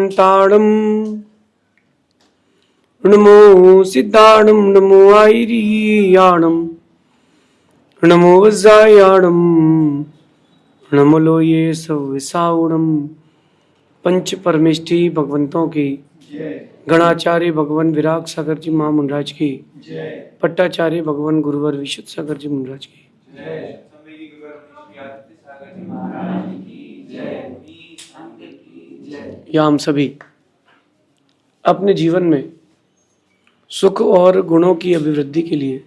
शांताड़म नमो सिद्धाणम नमो आयरियाणम नमो वज्रायाणम नमो लोये सविसाउणम। पंच परमेष्ठी भगवंतों की गणाचार्य भगवान विराग सागर जी महामुंडराज की, पट्टाचार्य भगवान गुरुवर विशुद्ध सागर जी मुंडराज की, या हम सभी अपने जीवन में सुख और गुणों की अभिवृद्धि के लिए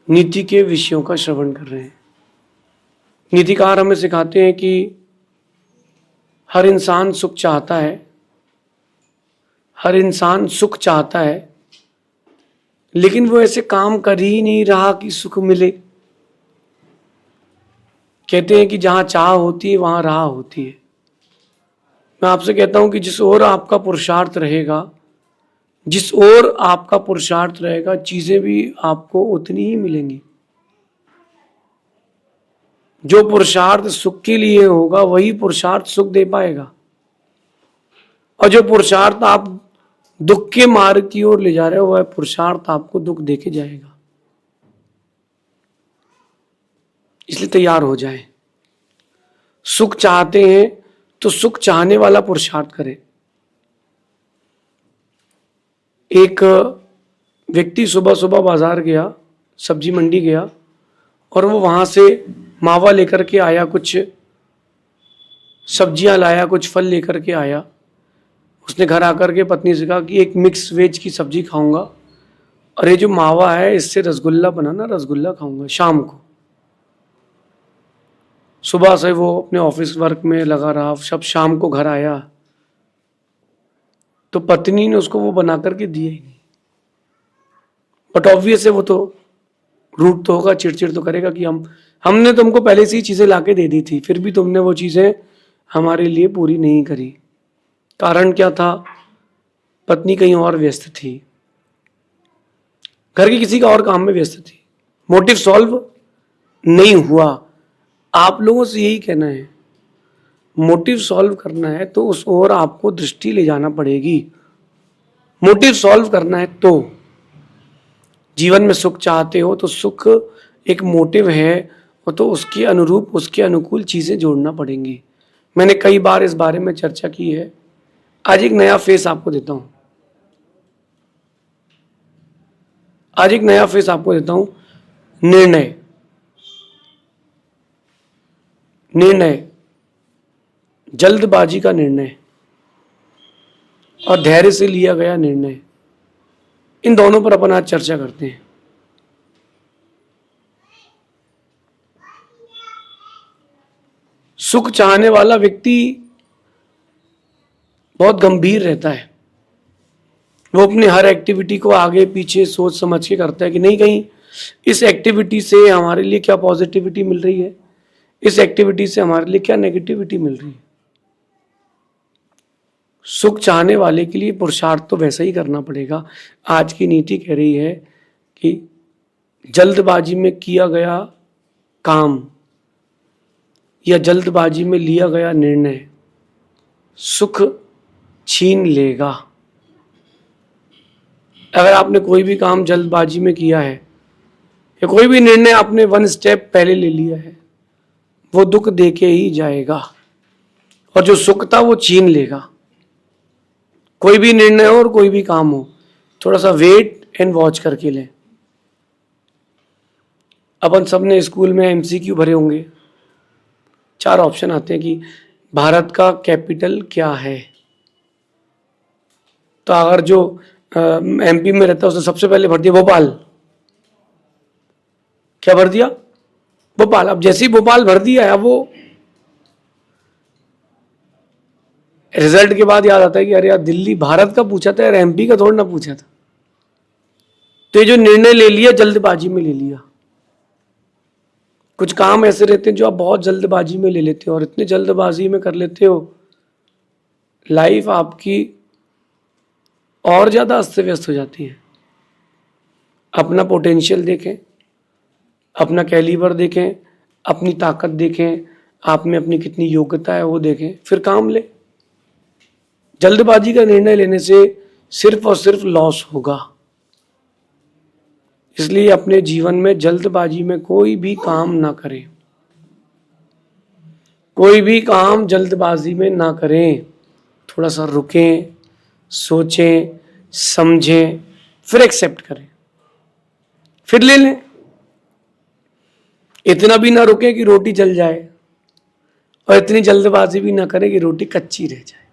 नीति के विषयों का श्रवण कर रहे हैं। नीतिकार हमें सिखाते हैं कि हर इंसान सुख चाहता है, हर इंसान सुख चाहता है, लेकिन वो ऐसे काम कर ही नहीं रहा कि सुख मिले। कहते हैं कि जहां चाह होती है वहां राह होती है। मैं आपसे कहता हूं कि जिस ओर आपका पुरुषार्थ रहेगा, जिस ओर आपका पुरुषार्थ रहेगा, चीजें भी आपको उतनी ही मिलेंगी। जो पुरुषार्थ सुख के लिए होगा वही पुरुषार्थ सुख दे पाएगा, और जो पुरुषार्थ आप दुख के मार्ग की ओर ले जा रहे हो वह पुरुषार्थ आपको दुख देके जाएगा। इसलिए तैयार हो जाए। सुख चाहते हैं तो सुख चाहने वाला पुरुषार्थ करें। एक व्यक्ति सुबह सुबह बाजार गया, सब्जी मंडी गया, और वो वहां से मावा लेकर के आया, कुछ सब्जियां लाया, कुछ फल लेकर के आया। उसने घर आकर के पत्नी से कहा कि एक मिक्स वेज की सब्जी खाऊंगा, और ये जो मावा है इससे रसगुल्ला बनाना, रसगुल्ला खाऊंगा शाम को। सुबह से वो अपने ऑफिस वर्क में लगा रहा, सब शाम को घर आया तो पत्नी ने उसको वो बना करके दिया ही नहीं। बट ऑब्वियस है वो तो रूठ तो होगा, चिड़चिड़ तो करेगा कि हमने तुमको पहले से ही चीजें लाके दे दी थी, फिर भी तुमने वो चीजें हमारे लिए पूरी नहीं करी। कारण क्या था? पत्नी कहीं और व्यस्त थी, घर के किसी का और काम में व्यस्त थी। मोटिव सॉल्व नहीं हुआ। आप लोगों से यही कहना है, मोटिव सॉल्व करना है तो उस ओर आपको दृष्टि ले जाना पड़ेगी। मोटिव सॉल्व करना है तो जीवन में सुख चाहते हो तो सुख एक मोटिव है, और तो उसके अनुरूप, उसके अनुकूल चीजें जोड़ना पड़ेंगी। मैंने कई बार इस बारे में चर्चा की है। आज एक नया फेस आपको देता हूं, आज एक नया फेस आपको देता हूं। निर्णय, निर्णय, जल्दबाजी का निर्णय और धैर्य से लिया गया निर्णय, इन दोनों पर अपन आज चर्चा करते हैं। सुख चाहने वाला व्यक्ति बहुत गंभीर रहता है। वो अपनी हर एक्टिविटी को आगे पीछे सोच समझ के करता है कि नहीं, कहीं इस एक्टिविटी से हमारे लिए क्या पॉजिटिविटी मिल रही है, इस एक्टिविटी से हमारे लिए क्या नेगेटिविटी मिल रही है। सुख चाहने वाले के लिए पुरुषार्थ तो वैसा ही करना पड़ेगा। आज की नीति कह रही है कि जल्दबाजी में किया गया काम या जल्दबाजी में लिया गया निर्णय सुख छीन लेगा। अगर आपने कोई भी काम जल्दबाजी में किया है या कोई भी निर्णय आपने वन स्टेप पहले ले लिया है, वो दुख देके ही जाएगा, और जो सुख था वो छीन लेगा। कोई भी निर्णय हो और कोई भी काम हो, थोड़ा सा वेट एंड वॉच करके लें। अपन सबने स्कूल में एमसीक्यू भरे होंगे। 4 ऑप्शन आते हैं कि भारत का कैपिटल क्या है। तो अगर जो एमपी में रहता है उसने सबसे पहले भर दिया भोपाल। क्या भर दिया? भोपाल। अब जैसे ही भोपाल भर दिया है, वो रिजल्ट के बाद याद आता है कि अरे यार, दिल्ली भारत का पूछा था यार, एमपी का थोड़ा ना पूछा था। तो ये जो निर्णय ले लिया जल्दबाजी में ले लिया। कुछ काम ऐसे रहते हैं जो आप बहुत जल्दबाजी में ले लेते हो, और इतने जल्दबाजी में कर लेते हो, लाइफ आपकी और ज्यादा अस्त व्यस्त हो जाती है। अपना पोटेंशियल देखें, अपना कैलिबर देखें, अपनी ताकत देखें, आप में अपनी कितनी योग्यता है वो देखें, फिर काम ले। जल्दबाजी का निर्णय लेने से सिर्फ और सिर्फ लॉस होगा। इसलिए अपने जीवन में जल्दबाजी में कोई भी काम ना करें, कोई भी काम जल्दबाजी में ना करें। थोड़ा सा रुकें, सोचें, समझें, फिर एक्सेप्ट करें, फिर ले लें। इतना भी ना रुकें कि रोटी जल जाए, और इतनी जल्दबाजी भी ना करें कि रोटी कच्ची रह जाए।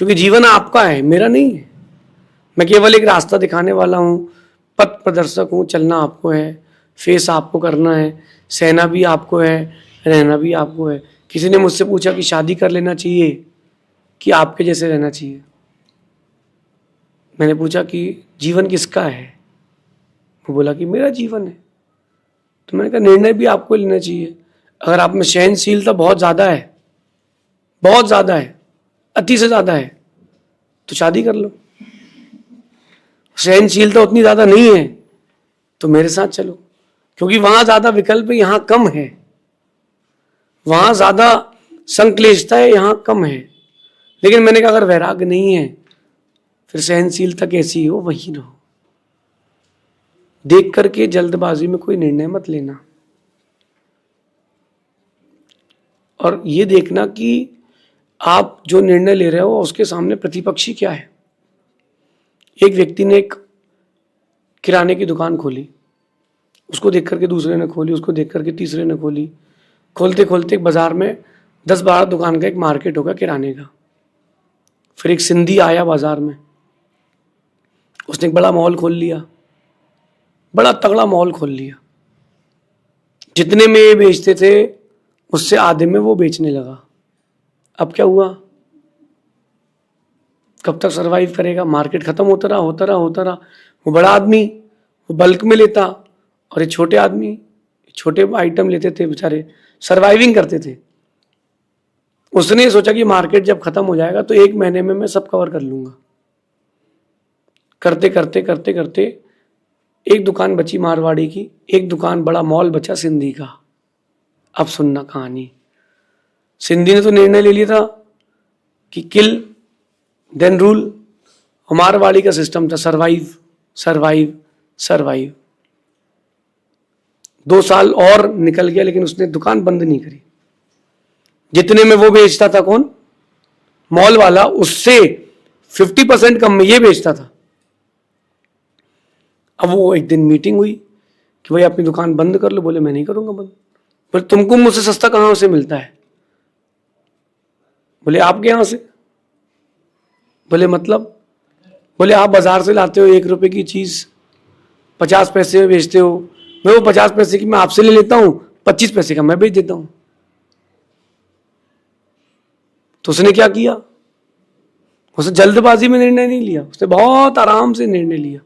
क्योंकि जीवन आपका है, मेरा नहीं है। मैं केवल एक रास्ता दिखाने वाला हूं, पथ प्रदर्शक हूं। चलना आपको है, फेस आपको करना है, सहना भी आपको है, रहना भी आपको है। किसी ने मुझसे पूछा कि शादी कर लेना चाहिए कि आपके जैसे रहना चाहिए। मैंने पूछा कि जीवन किसका है? वो बोला कि मेरा जीवन है। तो मैंने कहा निर्णय भी आपको लेना चाहिए। अगर आप में सहनशीलता बहुत ज़्यादा है, बहुत ज़्यादा है, अति से ज़्यादा है, तो शादी कर लो। सहनशीलता उतनी ज़्यादा नहीं है तो मेरे साथ चलो, क्योंकि वहाँ ज़्यादा विकल्प है, यहाँ कम है। वहाँ ज़्यादा संक्लेशता है, यहाँ कम है। लेकिन मैंने कहा अगर वैराग्य नहीं है फिर सहनशीलता कैसी हो, वही रहो। देख करके जल्दबाजी में कोई निर्णय मत लेना, और ये देखना कि आप जो निर्णय ले रहे हो उसके सामने प्रतिपक्षी क्या है। एक व्यक्ति ने एक किराने की दुकान खोली, उसको देख करके दूसरे ने खोली, उसको देख करके तीसरे ने खोली। खोलते खोलते एक बाजार में 10-12 दुकान का एक मार्केट होगा किराने का। फिर एक सिंधी आया बाजार में, उसने एक बड़ा मॉल खोल लिया, बड़ा तगड़ा मॉल खोल लिया। जितने में ये बेचते थे उससे आधे में वो बेचने लगा। अब क्या हुआ? कब तक सरवाइव करेगा? मार्केट खत्म होता रहा, होता रहा, होता रहा। वो बड़ा आदमी वो बल्क में लेता, और ये छोटे आदमी छोटे आइटम लेते थे, बेचारे सरवाइविंग करते थे। उसने सोचा कि मार्केट जब खत्म हो जाएगा तो 1 महीने में मैं सब कवर कर लूंगा। करते करते करते करते एक दुकान बची मारवाड़ी की, एक दुकान बड़ा मॉल बचा सिंधी का। अब सुनना कहानी। सिंधी ने तो निर्णय ले लिया था कि किल देन रूल। मारवाड़ी का सिस्टम था सरवाइव सरवाइव सरवाइव। 2 साल और निकल गया लेकिन उसने दुकान बंद नहीं करी। जितने में वो बेचता था, कौन? मॉल वाला, उससे 50% कम में ये बेचता था। अब वो एक दिन मीटिंग हुई कि भाई अपनी दुकान बंद कर लो। बोले मैं नहीं करूंगा बंद। बोले तुमको मुझसे सस्ता कहां से मिलता है? बोले आपके यहां से। बोले मतलब? बोले आप बाजार से लाते हो 1 रुपए की चीज 50 पैसे में बेचते हो, मैं वो 50 पैसे की मैं आपसे ले लेता हूं, 25 पैसे का मैं बेच देता हूं। तो उसने क्या किया? उसने जल्दबाजी में निर्णय नहीं लिया, उसने बहुत आराम से निर्णय लिया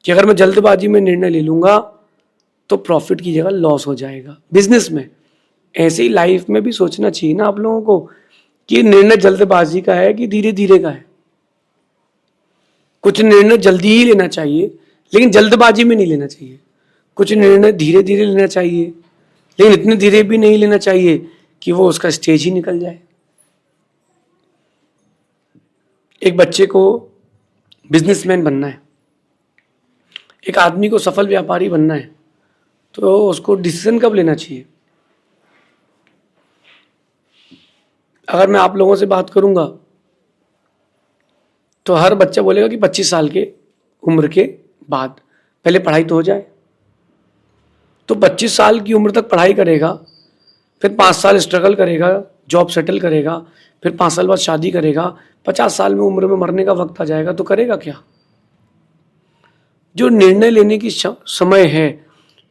कि अगर मैं जल्दबाजी में निर्णय ले लूंगा तो प्रॉफिट की जगह लॉस हो जाएगा। बिजनेस में ऐसे ही लाइफ में भी सोचना चाहिए ना आप लोगों को कि निर्णय जल्दबाजी का है कि धीरे धीरे का है। कुछ निर्णय जल्दी ही लेना चाहिए लेकिन जल्दबाजी में नहीं लेना चाहिए। कुछ निर्णय धीरे धीरे लेना चाहिए लेकिन इतने धीरे भी नहीं लेना चाहिए कि वो उसका स्टेज ही निकल जाए। एक बच्चे को बिजनेसमैन बनना है, एक आदमी को सफल व्यापारी बनना है, तो उसको डिसीजन कब लेना चाहिए? अगर मैं आप लोगों से बात करूंगा तो हर बच्चा बोलेगा कि 25 साल के उम्र के बाद, पहले पढ़ाई तो हो जाए। तो 25 साल की उम्र तक पढ़ाई करेगा, फिर 5 साल स्ट्रगल करेगा, जॉब सेटल करेगा, फिर 5 साल बाद शादी करेगा, 50 साल में उम्र में मरने का वक्त आ जाएगा, तो करेगा क्या? जो निर्णय लेने की समय है,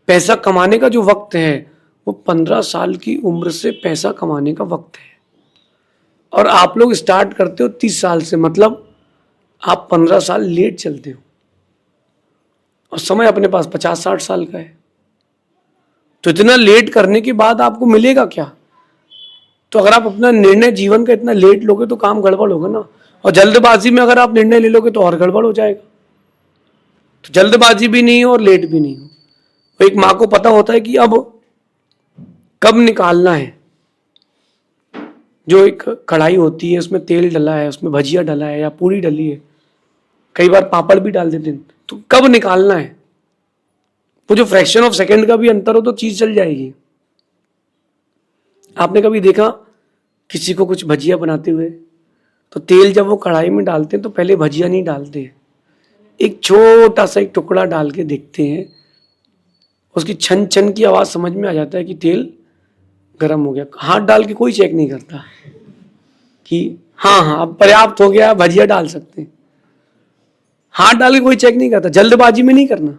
पैसा कमाने का जो वक्त है, वो 15 साल की उम्र से पैसा कमाने का वक्त है। और आप लोग स्टार्ट करते हो 30 साल से, मतलब आप 15 साल लेट चलते हो, और समय अपने पास 50-60 साल का है। तो इतना लेट करने के बाद आपको मिलेगा क्या? तो अगर आप अपना निर्णय जीवन का इतना लेट लोगे तो काम गड़बड़ होगा ना। और जल्दबाजी में अगर आप निर्णय ले लोगे तो और गड़बड़ हो जाएगा। तो जल्दबाजी भी नहीं हो और लेट भी नहीं हो। तो एक माँ को पता होता है कि अब कब निकालना है, जो एक कढ़ाई होती है उसमें तेल डला है, उसमें भजिया डला है या पूरी डली है, कई बार पापड़ भी डाल देते हैं, तो कब निकालना है, वो जो फ्रैक्शन ऑफ सेकंड का भी अंतर हो तो चीज चल जाएगी। आपने कभी देखा किसी को कुछ भजिया बनाते हुए, तो तेल जब वो कढ़ाई में डालते हैं तो पहले भजिया नहीं डालते, एक छोटा सा एक टुकड़ा डाल के देखते हैं, उसकी छन छन की आवाज समझ में आ जाता है कि तेल गर्म हो गया। हाथ डाल के कोई चेक नहीं करता कि हाँ हाँ अब पर्याप्त हो गया, भजिया डाल सकते हैं। हाथ डाल के कोई चेक नहीं करता, जल्दबाजी में नहीं करना।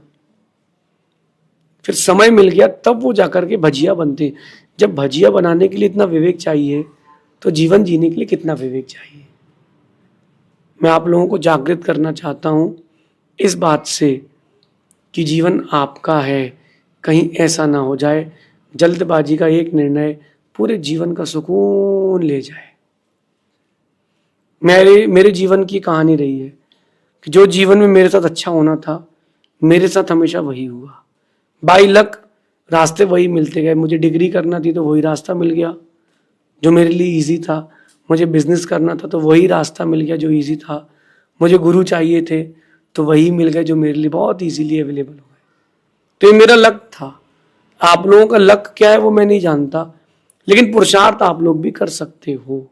फिर समय मिल गया तब वो जाकर के भजिया बनते। जब भजिया बनाने के लिए इतना विवेक चाहिए तो जीवन जीने के लिए कितना विवेक चाहिए। मैं आप लोगों को जागृत करना चाहता हूं इस बात से कि जीवन आपका है, कहीं ऐसा ना हो जाए जल्दबाजी का एक निर्णय पूरे जीवन का सुकून ले जाए। मेरे जीवन की कहानी रही है कि जो जीवन में मेरे साथ अच्छा होना था मेरे साथ हमेशा वही हुआ। बाई लक रास्ते वही मिलते गए। मुझे डिग्री करना थी तो वही रास्ता मिल गया जो मेरे लिए इजी था। मुझे बिजनेस करना था तो वही रास्ता मिल गया जो इजी था। मुझे गुरु चाहिए थे तो वही मिल गए जो मेरे लिए बहुत इजीली अवेलेबल हो गए। तो ये मेरा लक था। आप लोगों का लक क्या है वो मैं नहीं जानता, लेकिन पुरुषार्थ आप लोग भी कर सकते हो।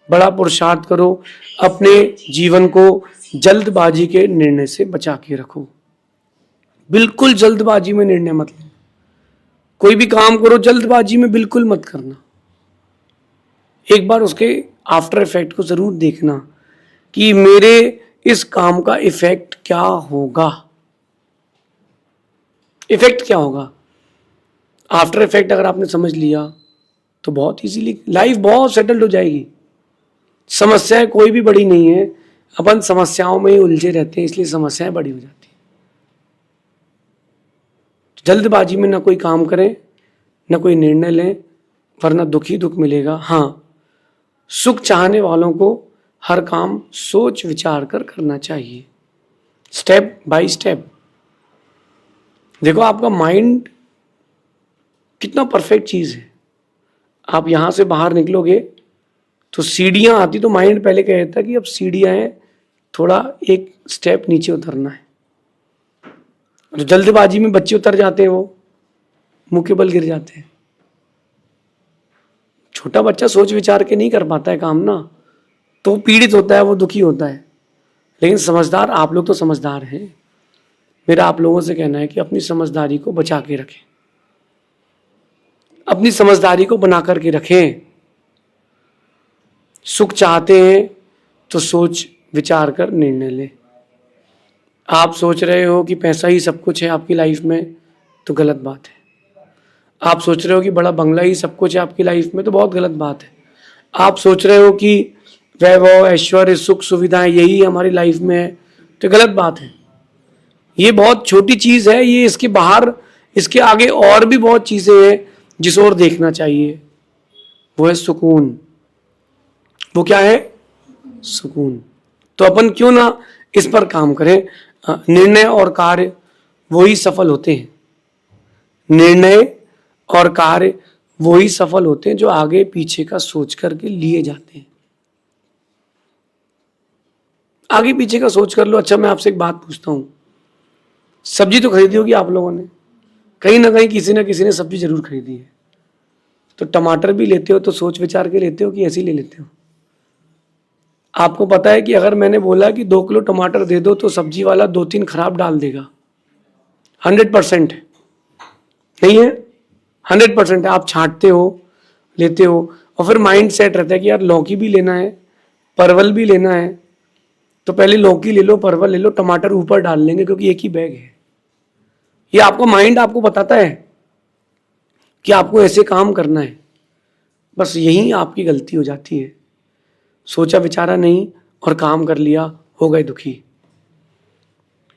बड़ा पुरुषार्थ करो, अपने जीवन को जल्दबाजी के निर्णय से बचा के रखो। बिल्कुल जल्दबाजी में निर्णय मत लो। कोई भी काम करो जल्दबाजी में बिल्कुल मत करना। एक बार उसके आफ्टर इफेक्ट को जरूर देखना कि मेरे इस काम का इफेक्ट क्या होगा। इफेक्ट क्या होगा, आफ्टर इफेक्ट अगर आपने समझ लिया तो बहुत इजीली लाइफ बहुत सेटल्ड हो जाएगी। समस्याएं कोई भी बड़ी नहीं है, अपन समस्याओं में ही उलझे रहते हैं, इसलिए समस्याएं बड़ी हो जाती हैं। जल्दबाजी में ना कोई काम करें ना कोई निर्णय लें, वरना दुख ही दुख मिलेगा। हाँ, सुख चाहने वालों को हर काम सोच विचार कर करना चाहिए, स्टेप बाय स्टेप। देखो आपका माइंड कितना परफेक्ट चीज है। आप यहां से बाहर निकलोगे तो सीढ़ियां आती तो माइंड पहले कहता कि अब सीढ़ियां हैं, थोड़ा एक स्टेप नीचे उतरना है। जो जल्दबाजी में बच्चे उतर जाते हैं वो मुंह के बल गिर जाते हैं। छोटा बच्चा सोच विचार के नहीं कर पाता है काम ना, तो पीड़ित होता है, वो दुखी होता है। लेकिन समझदार आप लोग तो समझदार हैं। मेरा आप लोगों से कहना है कि अपनी समझदारी को बचा के रखें, अपनी समझदारी को बना करके रखें। सुख चाहते हैं तो सोच विचार कर निर्णय लें। आप सोच रहे हो कि पैसा ही सब कुछ है आपकी लाइफ में तो गलत बात है। आप सोच रहे हो कि बड़ा बंगला ही सब कुछ है आपकी लाइफ में तो बहुत गलत बात है। आप सोच रहे हो कि वैभव ऐश्वर्य सुख सुविधाएं यही हमारी लाइफ में है तो गलत बात है। ये बहुत छोटी चीज है, ये इसके बाहर इसके आगे और भी बहुत चीजें हैं जिस ओर देखना चाहिए। वो है सुकून। वो क्या है? सुकून। तो अपन क्यों ना इस पर काम करें। निर्णय और कार्य वो ही सफल होते हैं। निर्णय और कार्य वो ही सफल होते हैं जो आगे पीछे का सोच करके लिए जाते हैं। आगे पीछे का सोच कर लो। अच्छा मैं आपसे एक बात पूछता हूं, सब्जी तो खरीदी होगी आप लोगों ने, कहीं ना कहीं किसी ना किसी ने सब्जी जरूर खरीदी है। तो टमाटर भी लेते हो तो सोच विचार के लेते हो कि ऐसे ही ले लेते हो? आपको पता है कि अगर मैंने बोला कि 2 किलो टमाटर दे दो तो सब्जी वाला 2-3 खराब डाल देगा। 100% नहीं है, 100% आप छांटते हो, लेते हो, और फिर माइंड सेट रहता है कि यार लौकी भी लेना है, परवल भी लेना है, तो पहले लौकी ले लो, परवल ले लो, टमाटर ऊपर डाल लेंगे क्योंकि एक ही बैग है। ये आपका माइंड आपको बताता है कि आपको ऐसे काम करना है। बस यही आपकी गलती हो जाती है। सोचा विचारा नहीं और काम कर लिया, हो गए दुखी।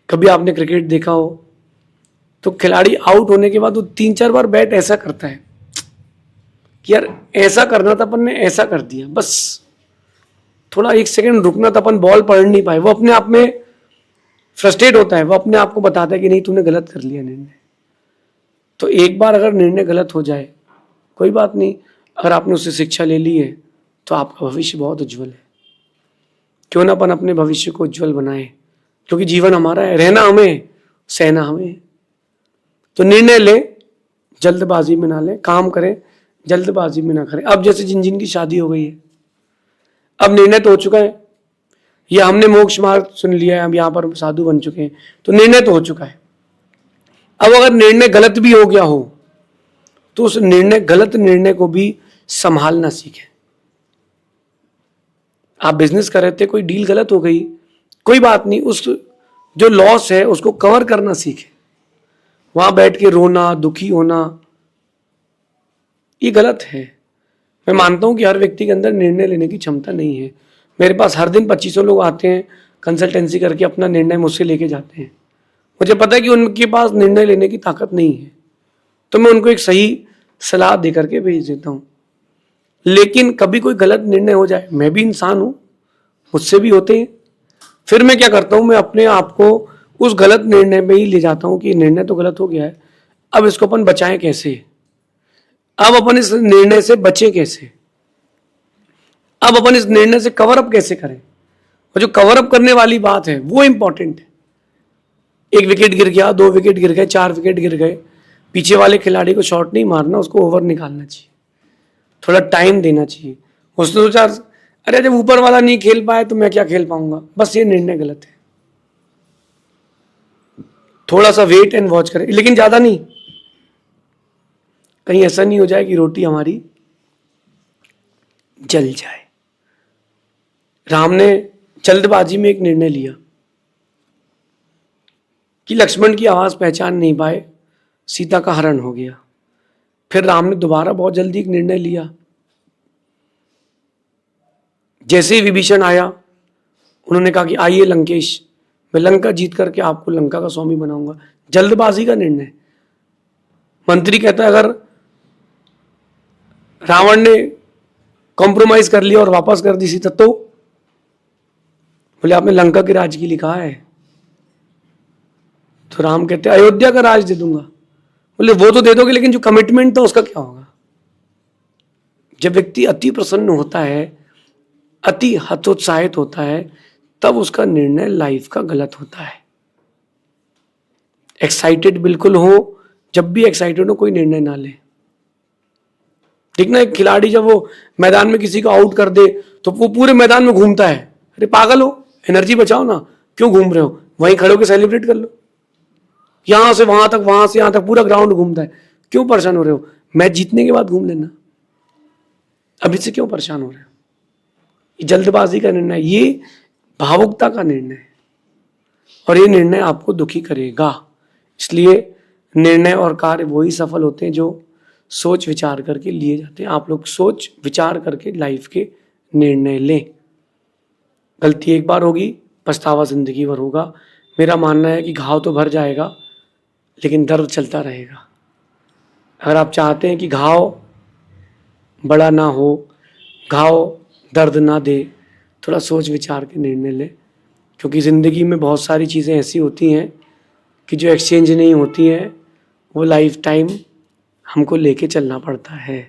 कभी आपने क्रिकेट देखा हो तो खिलाड़ी आउट होने के बाद वो 3-4 बार बैट ऐसा करता है कि यार ऐसा करना था अपन ने, ऐसा कर दिया, बस थोड़ा 1 सेकंड रुकना था, अपन बॉल पकड़ नहीं पाए। वो अपने आप में फ्रस्ट्रेट होता है, वो अपने आप को बताता है कि नहीं तूने गलत कर लिया निर्णय। तो एक बार अगर निर्णय गलत हो जाए कोई बात नहीं, अगर आपने उससे शिक्षा ले ली है तो आपका भविष्य बहुत उज्जवल है। क्यों ना अपन अपने भविष्य को उज्जवल बनाए, क्योंकि जीवन हमारा है, रहना हमें, सहना हमें। तो निर्णय ले, जल्दबाजी में ना ले, काम करें, जल्दबाजी में ना करें। अब जैसे जिन की शादी हो गई है, अब निर्णय तो हो चुका है, या हमने मोक्ष मार्ग सुन लिया है, हम यहाँ पर साधु बन चुके हैं, तो निर्णय तो हो चुका है। अब अगर निर्णय गलत भी हो गया हो तो उस गलत निर्णय को भी संभालना सीखें। आप बिजनेस कर रहे थे, कोई डील गलत हो गई, कोई बात नहीं, उस जो लॉस है उसको कवर करना सीखें। वहां बैठ के रोना, दुखी होना, ये गलत है। मैं मानता हूं कि हर व्यक्ति के अंदर निर्णय लेने की क्षमता नहीं है। मेरे पास हर दिन 2500 लोग आते हैं, कंसल्टेंसी करके अपना निर्णय मुझसे लेके जाते हैं। मुझे पता है कि उनके पास निर्णय लेने की ताकत नहीं है, तो मैं उनको एक सही सलाह दे करके भेज देता हूं। लेकिन कभी कोई गलत निर्णय हो जाए, मैं भी इंसान हूं, मुझसे भी होते हैं, फिर मैं क्या करता हूं, मैं अपने आप को उस गलत निर्णय में ही ले जाता हूं कि निर्णय तो गलत हो गया है, अब इसको अपन बचाएं कैसे, अब अपन इस निर्णय से बचें कैसे, अब अपन इस निर्णय से कवर अप कैसे करें। और जो कवर अप करने वाली बात है वो इंपॉर्टेंट है। 1 विकेट गिर गया, 2 विकेट गिर गए, 4 विकेट गिर गए, पीछे वाले खिलाड़ी को शॉट नहीं मारना, उसको ओवर निकालना चाहिए, थोड़ा टाइम देना चाहिए। उसने सोचा अरे जब ऊपर वाला नहीं खेल पाए तो मैं क्या खेल पाऊंगा, बस ये निर्णय गलत है। थोड़ा सा वेट एंड वॉच करें, लेकिन ज्यादा नहीं, कहीं ऐसा नहीं हो जाए कि रोटी हमारी जल जाए। राम ने जल्दबाजी में एक निर्णय लिया कि लक्ष्मण की आवाज पहचान नहीं पाए, सीता का हरण हो गया। फिर राम ने दोबारा बहुत जल्दी एक निर्णय लिया। जैसे ही विभीषण आया, उन्होंने कहा कि आइए लंकेश, मैं लंका जीत करके आपको लंका का स्वामी बनाऊंगा। जल्दबाजी का निर्णय। मंत्री कहता है अगर रावण ने कॉम्प्रोमाइज कर लिया और वापस कर दी सीता तो? बोले आपने लंका के राज की लिखा है। तो राम कहते अयोध्या का राज दे दूंगा। बोले वो तो दे दोगे, लेकिन जो कमिटमेंट था उसका क्या होगा? जब व्यक्ति अति प्रसन्न होता है, अति हतोत्साहित होता है, तब उसका निर्णय लाइफ का गलत होता है। एक्साइटेड बिल्कुल हो, जब भी एक्साइटेड हो कोई निर्णय ना ले। ठीक ना, एक खिलाड़ी जब वो मैदान में किसी को आउट कर दे तो वो पूरे मैदान में घूमता है। अरे पागल हो, एनर्जी बचाओ ना, क्यों घूम रहे हो? वहीं खड़े होकर सेलिब्रेट कर लो। यहां से वहां तक, वहां से यहां तक पूरा ग्राउंड घूमता है, क्यों परेशान हो रहे हो? मैच जीतने के बाद घूम लेना, अभी से क्यों परेशान हो रहे हो? ये जल्दबाजी का निर्णय, ये भावुकता का निर्णय है, और ये निर्णय आपको दुखी करेगा। इसलिए निर्णय और कार्य वही सफल होते हैं जो सोच विचार करके लिए जाते हैं। आप लोग सोच विचार करके लाइफ के निर्णय लें। गलती एक बार होगी, पछतावा जिंदगी भर होगा। मेरा मानना है कि घाव तो भर जाएगा, लेकिन दर्द चलता रहेगा। अगर आप चाहते हैं कि घाव बड़ा ना हो, घाव दर्द ना दे, थोड़ा सोच विचार के निर्णय लें। क्योंकि ज़िंदगी में बहुत सारी चीज़ें ऐसी होती हैं कि जो एक्सचेंज नहीं होती हैं, वो लाइफ टाइम हमको लेके चलना पड़ता है।